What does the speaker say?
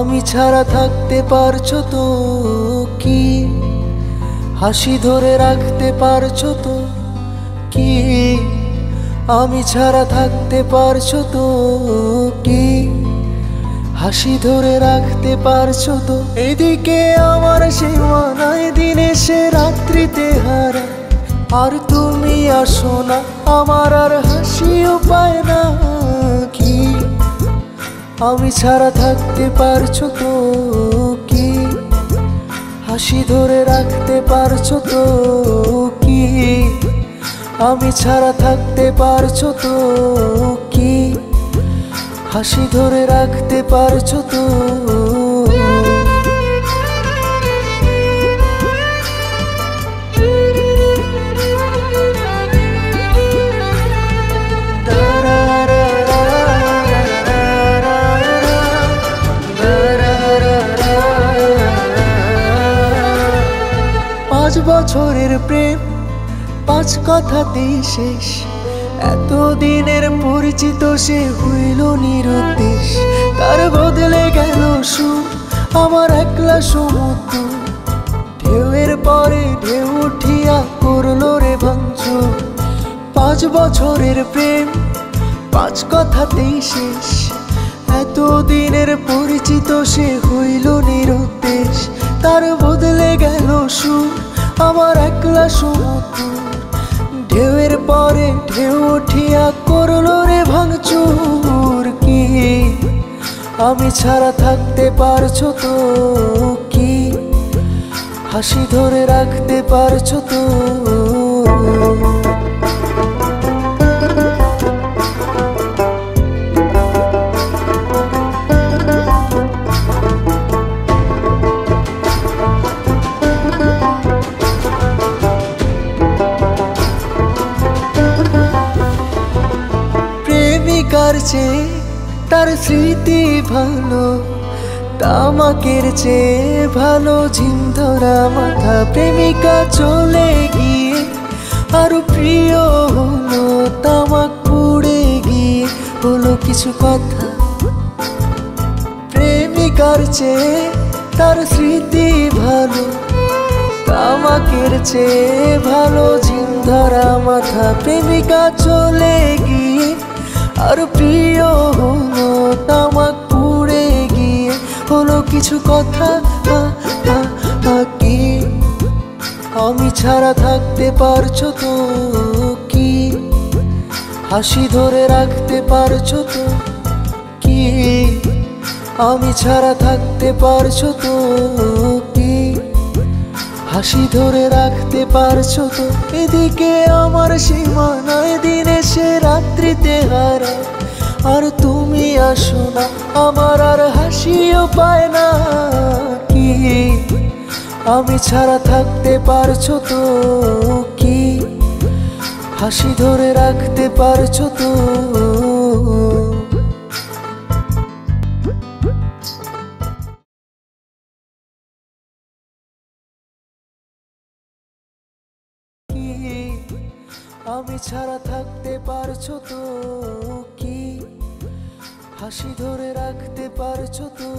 আমি ছাড়া থাকতে পারছো তো কি? হাসি ধরে রাখতে পারছো তো কি? আমি ছাড়া থাকতে পারছো তো কি? হাসি ধরে রাখতে পারছো তো? এদিকে আমার সীমানায় দিন এসে রাত্রিতে হারা, আর তুমি আসো না, আমার আর হাসিও পায় না কি? আমি ছাড়া থাকতে পারছো তো কি? হাসি ধরে রাখতে পারছো তো কি? আমি ছাড়া থাকতে পারছো তো কি? হাসি ধরে রাখতে পারছো তো? পাঁচ বছরের প্রেম পাঁচ কথাতেই শেষ, এতদিনের পরিচিত সে হইল নিরুদ্দেশ। তার বদলে গেল সুর আমার একলা সমুদ্র, ঢেউয়ের পরে ঢেউ উঠিয়া করলো রে ভাঙচুর। পাঁচ বছরের প্রেম পাঁচ কথাতেই শেষ, এতদিনের পরিচিত সে হইল নিরুদ্দেশ। তার বদলে গেল সুর আমার একলা সমুদ্র, ঢেউয়ের পরে ঢেউ উঠিয়া করলো রে ভাঙচুর। কি আমি ছাড়া থাকতে পারছো তো কি? হাসি ধরে রাখতে পারছো তো? প্রেমিকার চেয়ে তার স্মৃতি ভালো, তামাকের চেয়ে ভালো ঝিম ধরা মাথা। প্রেমিকা চলে গিয়ে আরো প্রিয় হলো, তামাক পুড়ে গিয়ে হলো কিছু কথা। প্রেমিকার চেয়ে তার স্মৃতি ভালো, তামাকের চেয়ে ভালো ঝিম ধরা মাথা। প্রেমিকা চলে গিয়ে আর প্রিয় হলো, তামাক পুড়ে গিয়ে হলো কিছু কথা। কি আমি ছাড়া থাকতে পারছো তো কি? হাসি ধরে রাখতে পারছো তো কি? আমি ছাড়া থাকতে পারছো তো কি? হাসি ধরে রাখতে পারছো তো? এদিকে আমার সীমানায় দিন এসে রাত্রিতে হারা, আর তুমি আসো না, আমার আর হাসিও পায় না কি? আমি ছাড়া থাকতে পারছো তো কি? হাসি ধরে রাখতে পারছো তো? আমি ছাড়া থাকতে পারছো তো কি? হাসি ধরে রাখতে পারছো তো?